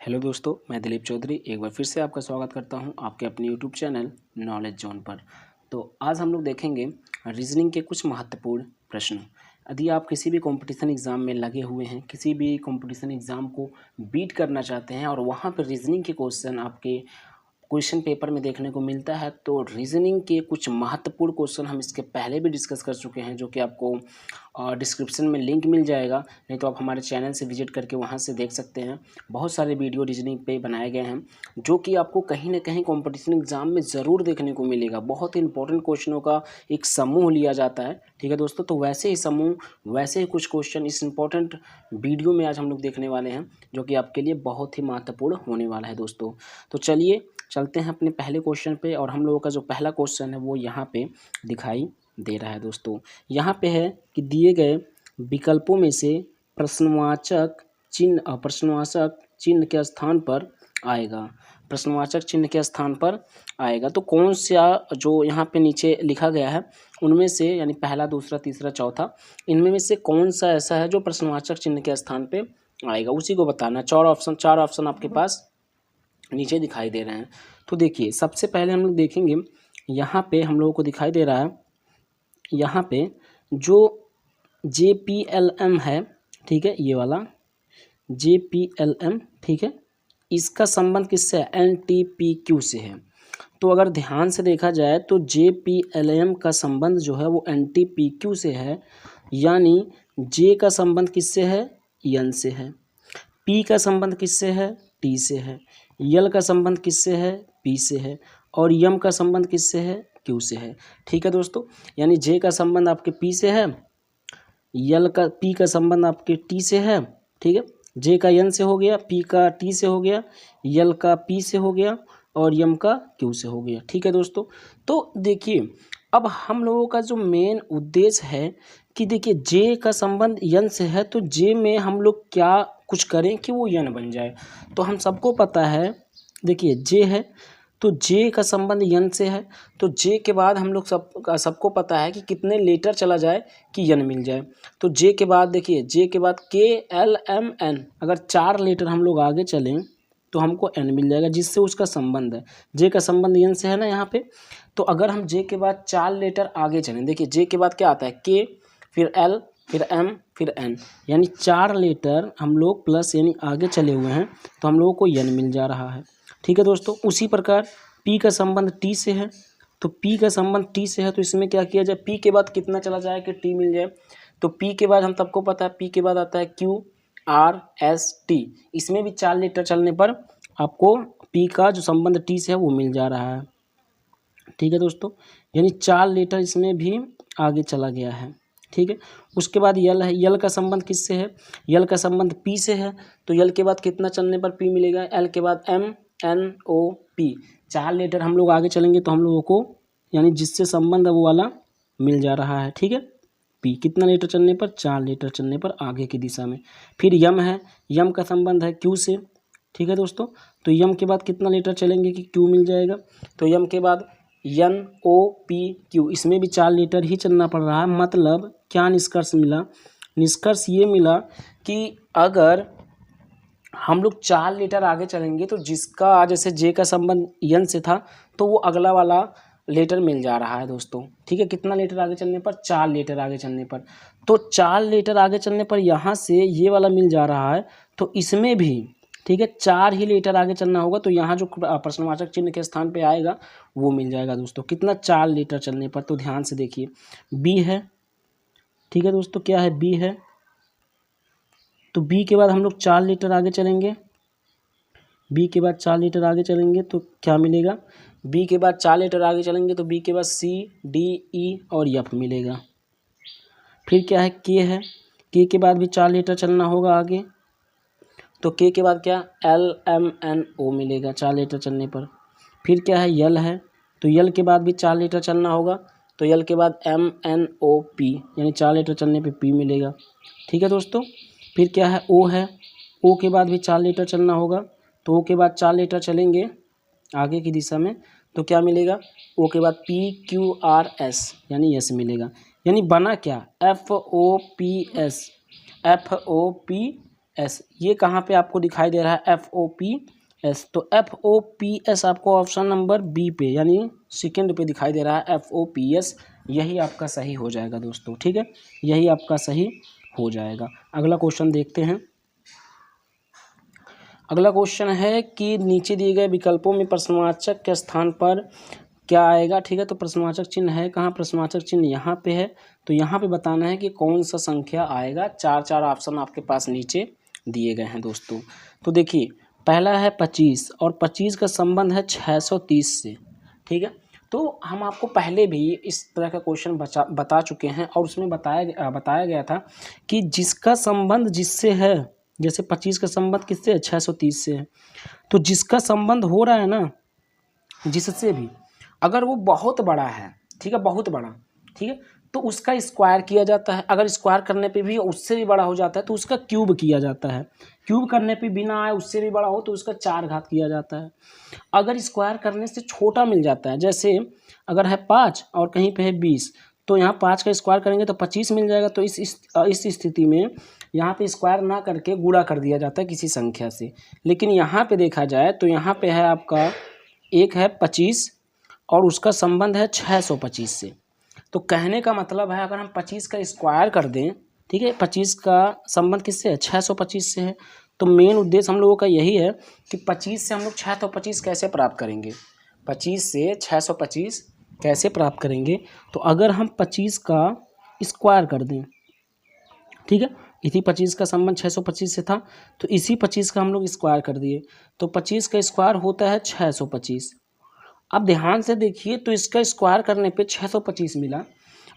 Hello दोस्तों, मैं दिलीप चौधरी एक बार फिर से आपका स्वागत करता हूं आपके अपने यूट्यूब चैनल नॉलेज जोन पर। तो आज हम लोग देखेंगे रीजनिंग के कुछ महत्वपूर्ण प्रश्न। यदि आप किसी भी कंपटीशन एग्ज़ाम में लगे हुए हैं, किसी भी कंपटीशन एग्ज़ाम को बीट करना चाहते हैं और वहां पर रीजनिंग के क्वेश्चन आपके क्वेश्चन पेपर में देखने को मिलता है, तो रीजनिंग के कुछ महत्वपूर्ण क्वेश्चन हम इसके पहले भी डिस्कस कर चुके हैं, जो कि आपको डिस्क्रिप्शन में लिंक मिल जाएगा, नहीं तो आप हमारे चैनल से विजिट करके वहां से देख सकते हैं। बहुत सारे वीडियो रीजनिंग पे बनाए गए हैं, जो कि आपको कहीं ना कहीं कंपटीशन एग्जाम में ज़रूर देखने को मिलेगा। बहुत ही इंपॉर्टेंट क्वेश्चनों का एक समूह लिया जाता है, ठीक है दोस्तों। तो वैसे ही समूह, वैसे ही कुछ क्वेश्चन इस इंपॉर्टेंट वीडियो में आज हम लोग देखने वाले हैं, जो कि आपके लिए बहुत ही महत्वपूर्ण होने वाला है दोस्तों। तो चलिए चलते हैं अपने पहले क्वेश्चन पे, और हम लोगों का जो पहला क्वेश्चन है वो यहाँ पे दिखाई दे रहा है दोस्तों। यहाँ पे है कि दिए गए विकल्पों में से प्रश्नवाचक चिन्ह के स्थान पर आएगा। प्रश्नवाचक चिन्ह के स्थान पर आएगा तो कौन सा जो यहाँ पे नीचे लिखा गया है उनमें से, यानी पहला, दूसरा, तीसरा, चौथा, इनमें में से कौन सा ऐसा है जो प्रश्नवाचक चिन्ह के स्थान पे आएगा, उसी को बताना। चार ऑप्शन आपके पास नीचे दिखाई दे रहे हैं। तो देखिए, सबसे पहले हम लोग देखेंगे, यहाँ पे हम लोगों को दिखाई दे रहा है, यहाँ पे जो JPLM है, ठीक है, ये वाला JPLM, ठीक है, इसका संबंध किससे है? NTPQ से है। तो अगर ध्यान से देखा जाए तो JPLM का संबंध जो है वो NTPQ से है, यानी J का संबंध किससे है? N से है। P का संबंध किससे है? T से है। L का संबंध किससे है? P से है। और M का संबंध किससे है? Q से है। ठीक है दोस्तों, यानी J का संबंध आपके P से है, P का संबंध आपके T से है, ठीक है, J का N से हो गया, P का T से हो गया, L का P से हो गया और M का Q से हो गया। ठीक है दोस्तों, तो देखिए अब हम लोगों का जो मेन उद्देश्य है कि देखिए J का संबंध N से है, तो J में हम लोग क्या कुछ करें कि वो N बन जाए। तो हम सबको पता है, देखिए J है तो J का संबंध N से है, तो J के बाद हम लोग सबको पता है कि कितने लेटर चला जाए कि N मिल जाए। तो J के बाद देखिए, J के बाद K L M N, अगर 4 लेटर हम लोग आगे चलें तो हमको N मिल जाएगा, जिससे उसका संबंध है। J का संबंध N से है ना यहाँ पे। तो अगर हम J के बाद 4 लेटर आगे चलें, देखिए J के बाद क्या आता है? K, फिर L, फिर M, फिर N, यानी 4 लेटर हम लोग प्लस यानी आगे चले हुए हैं, तो हम लोगों को N मिल जा रहा है। ठीक है दोस्तों, उसी प्रकार P का संबंध T से है, तो P का संबंध T से है, तो इसमें क्या किया जाए? P के बाद कितना चला जाए कि T मिल जाए? तो P के बाद हम सबको पता है, P के बाद आता है Q R S T, इसमें भी 4 लेटर चलने पर आपको P का जो संबंध T से है वो मिल जा रहा है। ठीक है दोस्तों, यानी 4 लेटर इसमें भी आगे चला गया है। ठीक है, उसके बाद यल है, यल का संबंध किससे है? यल का संबंध P से है, तो यल के बाद कितना चलने पर P मिलेगा? L के बाद M N O P, 4 letter हम लोग आगे चलेंगे तो हम लोगों को यानी जिससे संबंध है वो वाला मिल जा रहा है। ठीक है, P कितना लेटर चलने पर? 4 लेटर चलने पर आगे की दिशा में। फिर यम है, यम का संबंध है Q से। ठीक है दोस्तों, तो यम के बाद कितना लेटर चलेंगे कि Q मिल जाएगा? तो यम के बाद N O P Q, इसमें भी 4 लेटर ही चलना पड़ रहा है। मतलब क्या निष्कर्ष मिला? निष्कर्ष ये मिला कि अगर हम लोग 4 लेटर आगे चलेंगे तो जिसका जैसे J का संबंध N से था, तो वो अगला वाला लेटर मिल जा रहा है दोस्तों। ठीक है, कितना लेटर आगे चलने पर? 4 लेटर आगे चलने पर। तो 4 लेटर आगे चलने पर यहाँ से ये वाला मिल जा रहा है, तो इसमें भी ठीक है 4 ही लेटर आगे चलना होगा, तो यहाँ जो प्रश्नवाचक चिन्ह के स्थान पे आएगा वो मिल जाएगा दोस्तों। कितना? 4 लेटर चलने पर। तो ध्यान से देखिए, B है, ठीक है दोस्तों, क्या है? B है, तो B के बाद हम लोग 4 लेटर आगे चलेंगे, B के बाद 4 लेटर आगे चलेंगे तो क्या मिलेगा? B के बाद 4 लेटर आगे चलेंगे तो B के बाद C D E और F मिलेगा। फिर क्या है? K है, K के बाद भी 4 लेटर चलना होगा आगे, तो K के बाद क्या? L M N O मिलेगा 4 लेटर चलने पर। फिर क्या है? L है, तो L के बाद भी 4 लेटर चलना होगा, तो L के बाद M N O P, यानी 4 लेटर चलने पे P मिलेगा। ठीक है दोस्तों, फिर क्या है? O है, O के बाद भी 4 लेटर चलना होगा, तो O के बाद 4 लेटर चलेंगे आगे की दिशा में, तो क्या मिलेगा? O के बाद P Q R S, यानी S मिलेगा। यानी बना क्या? F O P S, F O P S, ये कहाँ पे आपको दिखाई दे रहा है FOPS, तो FOPS आपको ऑप्शन नंबर बी पे यानी सेकंड पे दिखाई दे रहा है FOPS, यही आपका सही हो जाएगा दोस्तों। ठीक है, यही आपका सही हो जाएगा। अगला क्वेश्चन देखते हैं। अगला क्वेश्चन है कि नीचे दिए गए विकल्पों में प्रश्नवाचक के स्थान पर क्या आएगा। ठीक है, तो प्रश्नवाचक चिन्ह है कहाँ, प्रश्नवाचक चिन्ह यहाँ पे है, तो यहाँ पे बताना है कि कौन सा संख्या आएगा। चार चार ऑप्शन आपके पास नीचे दिए गए हैं दोस्तों। तो देखिए, पहला है 25 और 25 का संबंध है 630 से। ठीक है, तो हम आपको पहले भी इस तरह का क्वेश्चन बता चुके हैं और उसमें बताया गया था कि जिसका संबंध जिससे है, जैसे 25 का संबंध किससे है, 630 से है, तो जिसका संबंध हो रहा है ना जिससे भी, अगर वो बहुत बड़ा है, ठीक है, बहुत बड़ा, ठीक है, तो उसका स्क्वायर किया जाता है। अगर स्क्वायर करने पे भी उससे भी बड़ा हो जाता है तो उसका क्यूब किया जाता है। क्यूब करने पे बिना आए उससे भी बड़ा हो तो उसका 4 घात किया जाता है। अगर स्क्वायर करने से छोटा मिल जाता है, जैसे अगर है 5 और कहीं पे है 20, तो यहाँ 5 का स्क्वायर करेंगे तो 25 मिल जाएगा। तो इस स्थिति में यहाँ पे स्क्वायर ना करके गुणा कर दिया जाता है किसी संख्या से। लेकिन यहाँ पे देखा जाए तो यहाँ पे है आपका एक है 25 और उसका संबंध है 625 से। तो कहने का मतलब है अगर हम 25 का स्क्वायर कर दें, ठीक है, 25 का संबंध किससे है, 625 से है। तो मेन उद्देश्य हम लोगों का यही है कि 25 से हम लोग 625 कैसे प्राप्त करेंगे, 25 से 625 कैसे प्राप्त करेंगे। तो अगर हम 25 का स्क्वायर कर दें, ठीक है, इसी 25 का संबंध 625 से था, तो इसी 25 का हम लोग स्क्वायर कर दिए, तो 25 का स्क्वायर होता है 625। अब ध्यान से देखिए, तो इसका स्क्वायर करने पे 625 मिला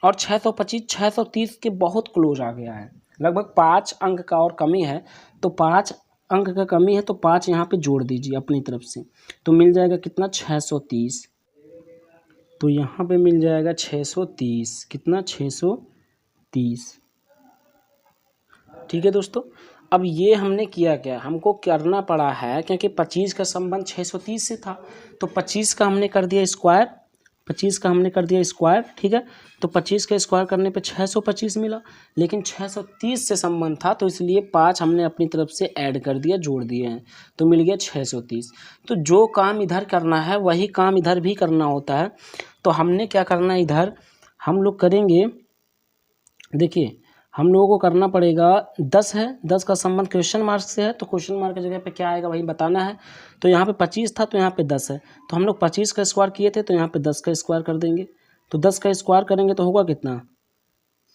और 625 630 के बहुत क्लोज आ गया है, लगभग 5 अंक का और कमी है। तो 5 अंक का कमी है तो 5 यहाँ पे जोड़ दीजिए अपनी तरफ से, तो मिल जाएगा कितना, 630। तो यहाँ पे मिल जाएगा 630, कितना, 630। ठीक है दोस्तों, अब ये हमने किया क्या, हमको करना पड़ा है क्योंकि 25 का संबंध 630 से था, तो 25 का हमने कर दिया स्क्वायर, 25 का हमने कर दिया स्क्वायर, ठीक है। तो 25 का स्क्वायर करने पे 625 मिला, लेकिन 630 से संबंध था तो इसलिए 5 हमने अपनी तरफ से ऐड कर दिया, जोड़ दिए हैं, तो मिल गया 630। तो जो काम इधर करना है वही काम इधर भी करना होता है। तो हमने क्या करना है, इधर हम लोग करेंगे, देखिए हम लोगों को करना पड़ेगा 10 है, 10 का संबंध क्वेश्चन मार्क से है, तो क्वेश्चन मार्क की जगह पे क्या आएगा वही बताना है। तो यहाँ पे 25 था तो यहाँ पे 10 है, तो हम लोग 25 का स्क्वायर किए थे तो यहाँ पे 10 का स्क्वायर कर देंगे। तो 10 का स्क्वायर करेंगे तो होगा कितना,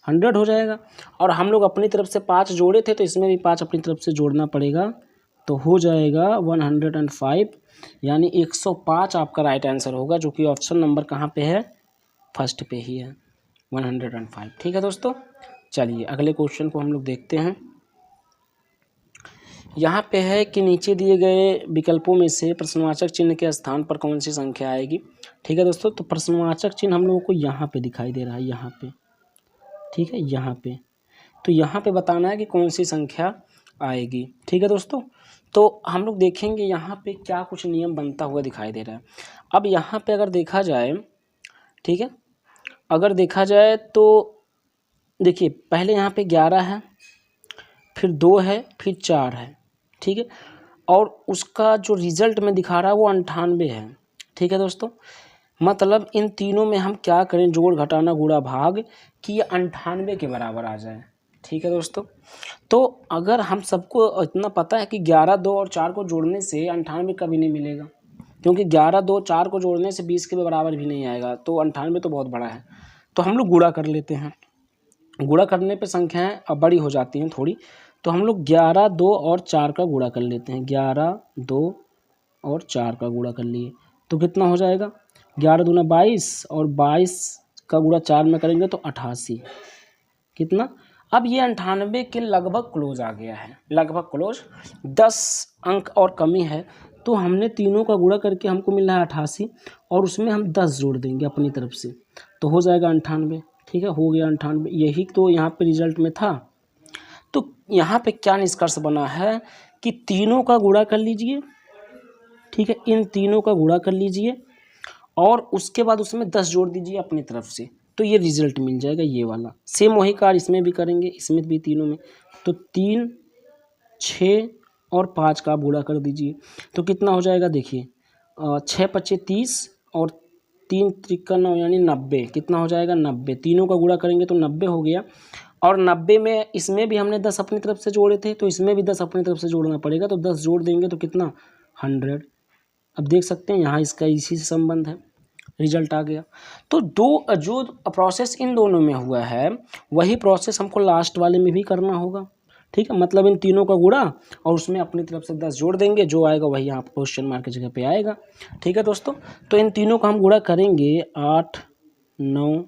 100 हो जाएगा। और हम लोग अपनी तरफ से 5 जोड़े थे तो इसमें भी 5 अपनी तरफ से जोड़ना पड़ेगा, तो हो जाएगा 105, यानी 105 आपका राइट आंसर होगा, जो कि ऑप्शन नंबर कहाँ पे है, फर्स्ट पे ही है, 105। ठीक है दोस्तों, चलिए अगले क्वेश्चन को हम लोग देखते हैं। यहाँ पे है कि नीचे दिए गए विकल्पों में से प्रश्नवाचक चिन्ह के स्थान पर कौन सी संख्या आएगी। ठीक है दोस्तों, तो प्रश्नवाचक चिन्ह हम लोगों को यहाँ पे दिखाई दे रहा है, यहाँ पे, ठीक है, यहाँ पे, तो यहाँ पे बताना है कि कौन सी संख्या आएगी। ठीक है दोस्तों, तो हम लोग देखेंगे यहाँ पे क्या कुछ नियम बनता हुआ दिखाई दे रहा है। अब यहाँ पे अगर देखा जाए, ठीक है, अगर देखा जाए तो देखिए पहले यहाँ पे 11 है, फिर 2 है, फिर 4 है, ठीक है, और उसका जो रिजल्ट में दिखा रहा है वो 98 है। ठीक है दोस्तों, मतलब इन तीनों में हम क्या करें, जोड़ घटाना गुणा भाग, कि ये 98 के बराबर आ जाए। ठीक है दोस्तों, तो अगर हम सबको इतना पता है कि 11, 2 और 4 को जोड़ने से 98 कभी नहीं मिलेगा, क्योंकि 11, 2, 4 को जोड़ने से 20 के बराबर भी नहीं आएगा, तो 98 तो बहुत बड़ा है। तो हम लोग गुणा कर लेते हैं, गुणा करने पे संख्याएं अब बड़ी हो जाती हैं थोड़ी, तो हम लोग 11, 2 और 4 का गुणा कर लेते हैं। 11, 2 और 4 का गुणा कर लिए तो कितना हो जाएगा, 11 दूना 22 और 22 का गुणा 4 में करेंगे तो 88, कितना, अब ये 98 के लगभग क्लोज आ गया है, लगभग क्लोज, 10 अंक और कमी है। तो हमने तीनों का गुणा करके हमको मिल रहा है 88 और उसमें हम 10 जोड़ देंगे अपनी तरफ से, तो हो जाएगा 98। ठीक है, हो गया 98, यही तो यहाँ पे रिजल्ट में था। तो यहाँ पे क्या निष्कर्ष बना है कि तीनों का गुणा कर लीजिए, ठीक है, इन तीनों का गुणा कर लीजिए और उसके बाद उसमें 10 जोड़ दीजिए अपनी तरफ से, तो ये रिजल्ट मिल जाएगा ये वाला। सेम वही कार्य इसमें भी करेंगे, इसमें भी तीनों में, तो 3 6 और 5 का आप गुणा कर दीजिए तो कितना हो जाएगा देखिए, 6 पच्चे 30 और 3 त्रिका 9 यानी 90। कितना हो जाएगा 90। तीनों का गुणा करेंगे तो 90 हो गया। और 90 में इसमें भी हमने 10 अपनी तरफ से जोड़े थे तो इसमें भी 10 अपनी तरफ से जोड़ना पड़ेगा, तो 10 जोड़ देंगे तो कितना 100। अब देख सकते हैं यहाँ इसका इसी से संबंध है, रिजल्ट आ गया। तो जो प्रोसेस इन दोनों में हुआ है वही प्रोसेस हमको लास्ट वाले में भी करना होगा। ठीक है, मतलब इन तीनों का गुणा और उसमें अपनी तरफ से 10 जोड़ देंगे, जो आएगा वही यहाँ क्वेश्चन मार्क की जगह पे आएगा। ठीक है दोस्तों, तो इन तीनों का हम गुणा करेंगे 8, 9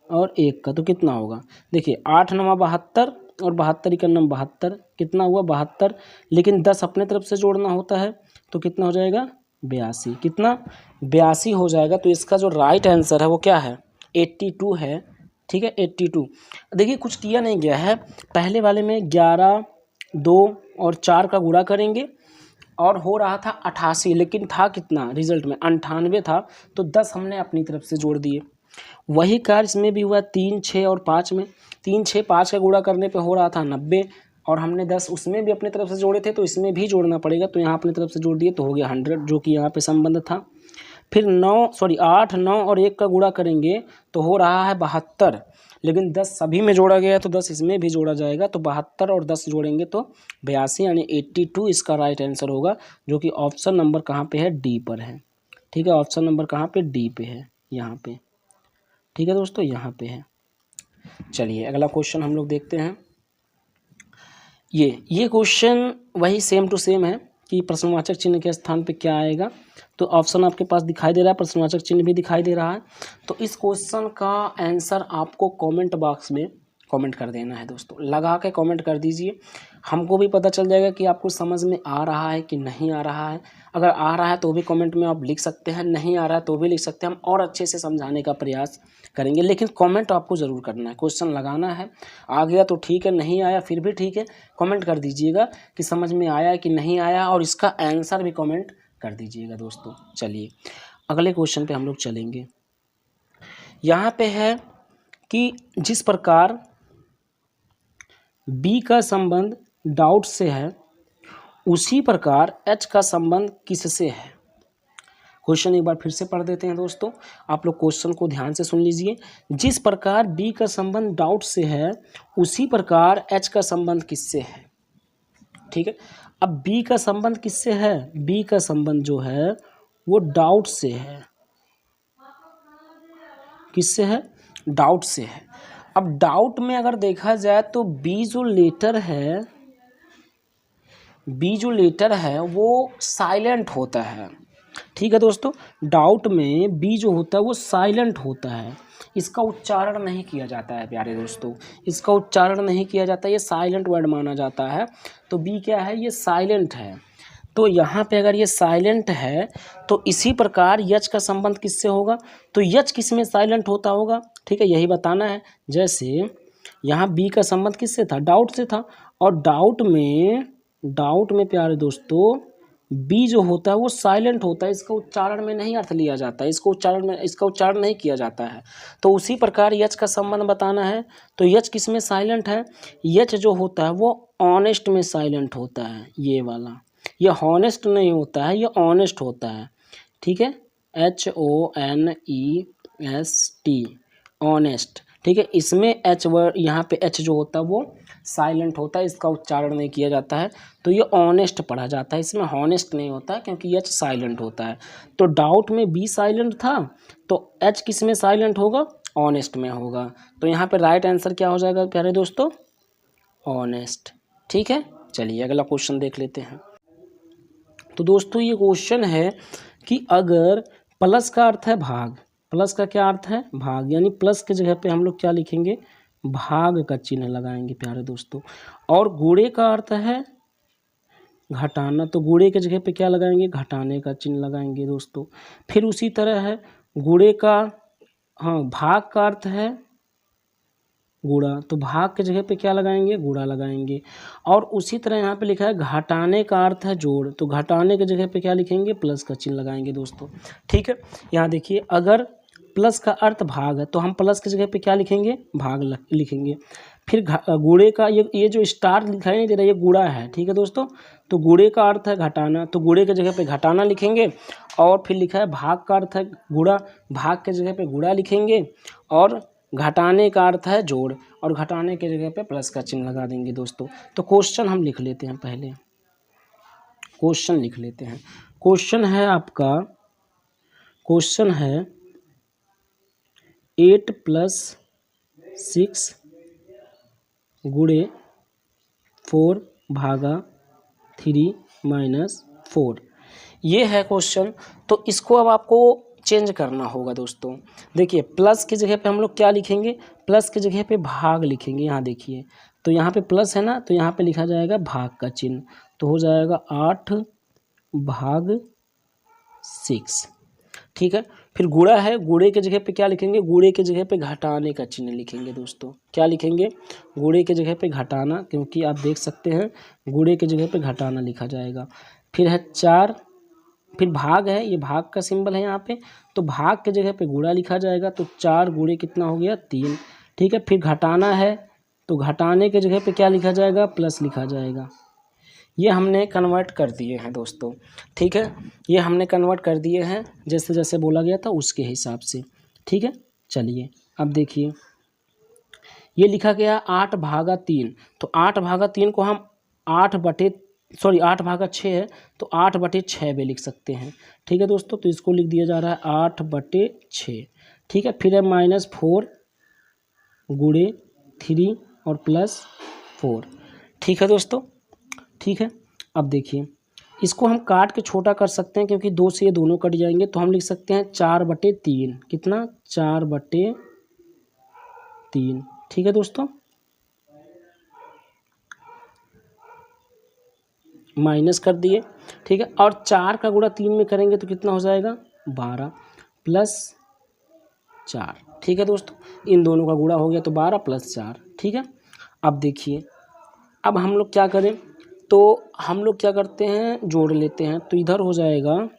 और 1 का, तो कितना होगा देखिए 8 9 72 और 72 का 9 72, कितना हुआ 72। लेकिन 10 अपने तरफ से जोड़ना होता है तो कितना हो जाएगा 82। कितना 82 हो जाएगा। तो इसका जो राइट आंसर है वो क्या है 82 है। ठीक है 82। देखिए कुछ किया नहीं गया है, पहले वाले में 11, 2 और 4 का गुणा करेंगे और हो रहा था 88, लेकिन था कितना रिजल्ट में 98 था, तो 10 हमने अपनी तरफ से जोड़ दिए। वही कार्य इसमें भी हुआ 3, 6 और 5 में। 3, 6, 5 का गुणा करने पे हो रहा था 90 और हमने 10 उसमें भी अपनी तरफ से जोड़े थे तो इसमें भी जोड़ना पड़ेगा, तो यहाँ अपनी तरफ से जोड़ दिए तो हो गया 100, जो कि यहाँ पे संबंध था। फिर 8, 9 और 1 का गुणा करेंगे तो हो रहा है 72, लेकिन 10 सभी में जोड़ा गया है तो 10 इसमें भी जोड़ा जाएगा, तो 72 और 10 जोड़ेंगे तो 82 यानी 82 इसका राइट आंसर होगा, जो कि ऑप्शन नंबर कहाँ पे है डी पर है। ठीक है, ऑप्शन नंबर कहाँ पे डी पे है, यहाँ पे। ठीक है दोस्तों, यहाँ पे है। चलिए अगला क्वेश्चन हम लोग देखते हैं। ये क्वेश्चन वही सेम टू सेम है कि प्रश्नवाचक चिन्ह के स्थान पे क्या आएगा। तो ऑप्शन आपके पास दिखाई दे रहा है, प्रश्नवाचक चिन्ह भी दिखाई दे रहा है। तो इस क्वेश्चन का आंसर आपको कमेंट बॉक्स में कमेंट कर देना है दोस्तों, लगा के कमेंट कर दीजिए, हमको भी पता चल जाएगा कि आपको समझ में आ रहा है कि नहीं आ रहा है। अगर आ रहा है तो भी कमेंट में आप लिख सकते हैं, नहीं आ रहा है तो भी लिख सकते हैं, हम और अच्छे से समझाने का प्रयास करेंगे। लेकिन कमेंट आपको ज़रूर करना है, क्वेश्चन लगाना है। आ गया तो ठीक है, नहीं आया फिर भी ठीक है, कमेंट कर दीजिएगा कि समझ में आया कि नहीं आया, और इसका आंसर भी कमेंट कर दीजिएगा दोस्तों। चलिए अगले क्वेश्चन पे हम लोग चलेंगे। यहाँ पे है कि जिस प्रकार बी का संबंध डाउट से है उसी प्रकार एच का संबंध किससे है। क्वेश्चन एक बार फिर से पढ़ देते हैं दोस्तों, आप लोग क्वेश्चन को ध्यान से सुन लीजिए। जिस प्रकार बी का संबंध डाउट से है उसी प्रकार एच का संबंध किससे है। ठीक है, अब बी का संबंध किससे है, बी का संबंध जो है वो डाउट से है। किससे है, डाउट से है। अब डाउट में अगर देखा जाए तो बी जो लेटर है वो साइलेंट होता है। ठीक है दोस्तों, डाउट में बी जो होता है वो साइलेंट होता है, इसका उच्चारण नहीं किया जाता है प्यारे दोस्तों, इसका उच्चारण नहीं किया जाता, ये साइलेंट वर्ड माना जाता है। तो बी क्या है, ये साइलेंट है। तो यहाँ पे अगर ये साइलेंट है तो इसी प्रकार यच का संबंध किससे होगा, तो यच किस में साइलेंट होता होगा। ठीक है, यही बताना है। जैसे यहाँ बी का संबंध किससे था, डाउट से था, और डाउट में प्यारे दोस्तों बी जो होता है वो साइलेंट होता है, इसका उच्चारण में नहीं अर्थ लिया जाता है, इसका उच्चारण नहीं किया जाता है। तो उसी प्रकार यच का संबंध बताना है, तो यच किस में साइलेंट है, यच जो होता है वो ऑनेस्ट में साइलेंट होता है, ये वाला, ये हॉनेस्ट नहीं होता है, ये ऑनेस्ट होता है। ठीक है, HONEST, ऑनेस्ट। ठीक है, इसमें एच वर्ड, यहाँ पे एच जो होता है वो साइलेंट होता है, इसका उच्चारण नहीं किया जाता है, तो ये ऑनेस्ट पढ़ा जाता है, इसमें हॉनेस्ट नहीं होता है क्योंकि एच साइलेंट होता है। तो डाउट में बी साइलेंट था तो एच किस में साइलेंट होगा, ऑनेस्ट में होगा। तो यहाँ पे राइट आंसर क्या हो जाएगा प्यारे दोस्तों, ऑनेस्ट। ठीक है, चलिए अगला क्वेश्चन देख लेते हैं। तो दोस्तों ये क्वेश्चन है कि अगर प्लस का अर्थ है भाग, प्लस का क्या अर्थ है, भाग, यानी प्लस के जगह पे हम लोग क्या लिखेंगे, भाग का चिन्ह लगाएंगे प्यारे दोस्तों। और गुणे का अर्थ है घटाना, तो गुणे के जगह पे क्या लगाएंगे, घटाने का चिन्ह लगाएंगे दोस्तों। फिर उसी तरह है गुणे का, भाग का अर्थ है गुणा, तो भाग के जगह पे क्या लगाएंगे, गुणा लगाएंगे। और उसी तरह यहाँ पे लिखा है घटाने का अर्थ है जोड़, तो घटाने के जगह पे क्या लिखेंगे, प्लस का चिन्ह लगाएंगे दोस्तों। ठीक है, यहाँ देखिए अगर प्लस का अर्थ भाग है तो हम प्लस की जगह पे क्या लिखेंगे, भाग लिखेंगे। फिर गुणे का ये जो स्टार दिखाई नहीं दे रहा है, ये गुणा है, ठीक है दोस्तों। तो गुणे का अर्थ है घटाना, तो गुणे की जगह पे घटाना लिखेंगे। और फिर लिखा है भाग का अर्थ है गुणा, भाग के जगह पे गुणा लिखेंगे। और घटाने का अर्थ है जोड़, और घटाने की जगह पे प्लस का चिन्ह लगा देंगे दोस्तों। तो क्वेश्चन हम लिख लेते हैं, पहले क्वेश्चन लिख लेते हैं। क्वेश्चन है आपका, क्वेश्चन है 8 + 6 गुणे 4/3 - 4, ये है क्वेश्चन। तो इसको अब आपको चेंज करना होगा दोस्तों। देखिए प्लस की जगह पे हम लोग क्या लिखेंगे, प्लस की जगह पे भाग लिखेंगे। यहाँ देखिए, तो यहाँ पे प्लस है ना, तो यहाँ पे लिखा जाएगा भाग का चिन्ह, तो हो जाएगा 8/6, ठीक है। फिर गुणा है, गुणे की जगह पे क्या लिखेंगे, गुणे की जगह पे घटाने का चिन्ह लिखेंगे दोस्तों। क्या लिखेंगे, गुणे की जगह पे घटाना, क्योंकि आप देख सकते हैं गुणे की जगह पे घटाना लिखा जाएगा। फिर है 4, फिर भाग है, ये भाग का सिंबल है यहाँ पे, तो भाग के जगह पे गुणा लिखा जाएगा। तो 4 गुणे कितना हो गया, 3, ठीक है। फिर घटाना है, तो घटाने के जगह पे क्या लिखा जाएगा, प्लस लिखा जाएगा। ये हमने कन्वर्ट कर दिए हैं दोस्तों, ठीक है। ये हमने कन्वर्ट कर दिए हैं जैसे जैसे बोला गया था उसके हिसाब से, ठीक है। चलिए अब देखिए, ये लिखा गया 8/3, तो 8/3 को हम 8/6 है, तो 8/6 में लिख सकते हैं, ठीक है दोस्तों। तो इसको लिख दिया जा रहा है 8/6, ठीक है। फिर है -4 गुणे 3 और +4, ठीक है दोस्तों, ठीक है। अब देखिए इसको हम काट के छोटा कर सकते हैं, क्योंकि 2 से ये दोनों कट जाएंगे, तो हम लिख सकते हैं 4/3, कितना, 4/3, ठीक है दोस्तों। माइनस कर दिए, ठीक है। और 4 का गुणा 3 में करेंगे तो कितना हो जाएगा, 12 + 4, ठीक है दोस्तों। इन दोनों का गुणा हो गया तो 12 + 4, ठीक है। अब देखिए, अब हम लोग क्या करें, तो हम लोग क्या करते हैं, जोड़ लेते हैं। तो इधर हो जाएगा,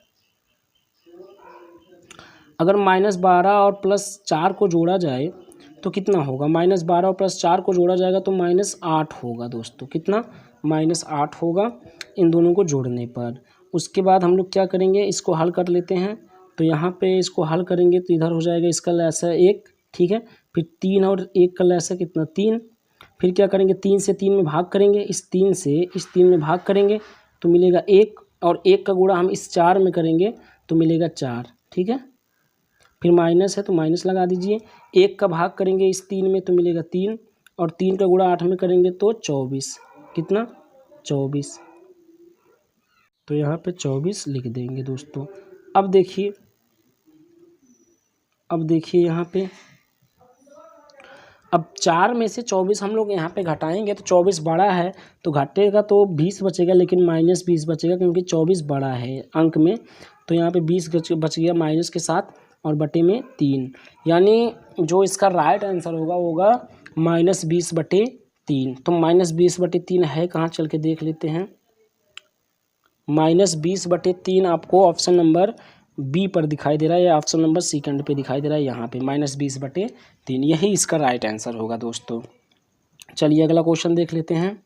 अगर -12 और +4 को जोड़ा जाए तो कितना होगा, -12 और +4 को जोड़ा जाएगा तो -8 होगा दोस्तों। कितना, -8 होगा इन दोनों को जोड़ने पर। उसके बाद हम लोग क्या करेंगे, इसको हल कर लेते हैं। तो यहाँ पे इसको हल करेंगे तो इधर हो जाएगा इसका लसागु 1, ठीक है। फिर 3 और 1 का लसागु कितना, 3। फिर क्या करेंगे, 3 से 3 में भाग करेंगे, इस 3 से इस 3 में भाग करेंगे तो मिलेगा 1, और 1 का गुणा हम इस 4 में करेंगे तो मिलेगा 4, ठीक है। फिर माइनस है तो माइनस लगा दीजिए, 1 का भाग करेंगे इस 3 में तो मिलेगा 3, और 3 का गुणा 8 में करेंगे तो 24, कितना, 24। तो यहाँ पे 24 लिख देंगे दोस्तों। अब देखिए, यहाँ पे अब 4 में से 24 हम लोग यहाँ पे घटाएंगे तो 24 बड़ा है, तो घटेगा तो 20 बचेगा, लेकिन -20 बचेगा, क्योंकि 24 बड़ा है अंक में। तो यहाँ पे 20 बच गया माइनस के साथ, और बटे में 3, यानी जो इसका राइट आंसर होगा वो होगा -20/3। तो -20/3 है कहाँ, चल के देख लेते हैं। -20/3 आपको ऑप्शन नंबर बी पर दिखाई दे रहा है, या ऑप्शन नंबर सेकंड पे दिखाई दे रहा है, यहाँ पे -20/3, यही इसका राइट आंसर होगा दोस्तों। चलिए अगला क्वेश्चन देख लेते हैं।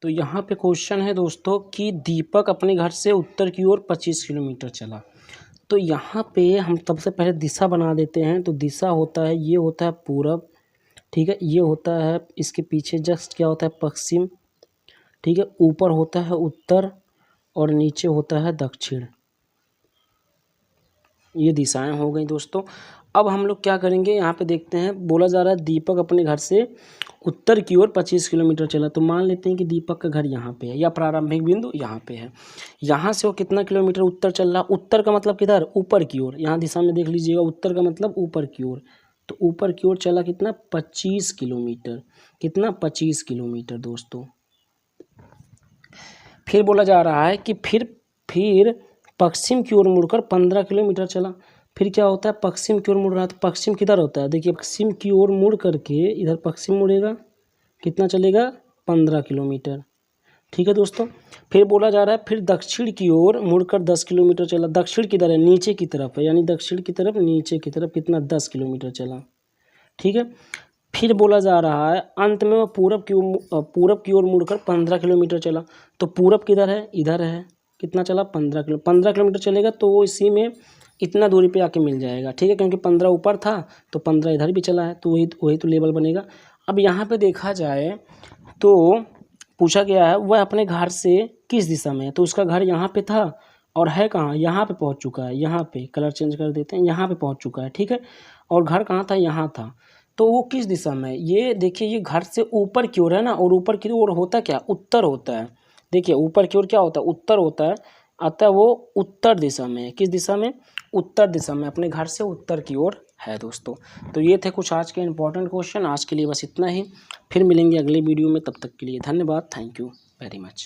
तो यहाँ पे क्वेश्चन है दोस्तों कि दीपक अपने घर से उत्तर की ओर 25 किलोमीटर चला। तो यहाँ पे हम सबसे पहले दिशा बना देते हैं। तो दिशा होता है, ये होता है पूरब, ठीक है, ये होता है इसके पीछे जस्ट क्या होता है, पश्चिम, ठीक है, ऊपर होता है उत्तर, और नीचे होता है दक्षिण। ये दिशाएं हो गई दोस्तों। अब हम लोग क्या करेंगे, यहाँ पे देखते हैं, बोला जा रहा है दीपक अपने घर से उत्तर की ओर 25 किलोमीटर चला। तो मान लेते हैं कि दीपक का घर यहाँ पे है, या प्रारंभिक बिंदु यहाँ पे है। यहाँ से वो कितना किलोमीटर उत्तर चल रहा, उत्तर का मतलब किधर, ऊपर की ओर, यहाँ दिशा में देख लीजिएगा, उत्तर का मतलब ऊपर की ओर। तो ऊपर की ओर चला कितना, 25 किलोमीटर, कितना, 25 किलोमीटर दोस्तों। फिर बोला जा रहा है कि फिर पश्चिम की ओर मुड़कर 15 किलोमीटर चला। फिर क्या होता है, पश्चिम की ओर मुड़ रहा है, तो पश्चिम किधर होता है, देखिए पश्चिम की ओर मुड़ करके इधर पश्चिम मुड़ेगा, कितना चलेगा, 15 किलोमीटर, ठीक है दोस्तों। फिर बोला जा रहा है फिर दक्षिण की ओर मुड़कर 10 किलोमीटर चला। दक्षिण किधर है, नीचे की तरफ है, यानी दक्षिण की तरफ, नीचे की तरफ, कितना, 10 किलोमीटर चला, ठीक है। फिर बोला जा रहा है अंत में वह पूरब की ओर मुड़कर 15 किलोमीटर चला। तो पूरब किधर है, इधर है, कितना चला 15 किलोमीटर चलेगा तो वो इसी में इतना दूरी पे आके मिल जाएगा, ठीक है, क्योंकि 15 ऊपर था तो 15 इधर भी चला है, तो वही तो लेवल बनेगा। अब यहाँ पे देखा जाए तो पूछा गया है वह अपने घर से किस दिशा में है, तो उसका घर यहाँ पे था और है कहाँ, यहाँ पे पहुँच चुका है, यहाँ पे कलर चेंज कर देते हैं, यहाँ पे पहुँच चुका है, ठीक है। और घर कहाँ था, यहाँ था, तो वो किस दिशा में है, ये देखिए ये घर से ऊपर की ओर है ना, और ऊपर की ओर होता क्या, उत्तर होता है। देखिए ऊपर की ओर क्या होता है, उत्तर होता है, अतः वो उत्तर दिशा में है। किस दिशा में, उत्तर दिशा में, अपने घर से उत्तर की ओर है दोस्तों। तो ये थे कुछ आज के इंपॉर्टेंट क्वेश्चन। आज के लिए बस इतना ही, फिर मिलेंगे अगले वीडियो में, तब तक के लिए धन्यवाद, थैंक यू वेरी मच।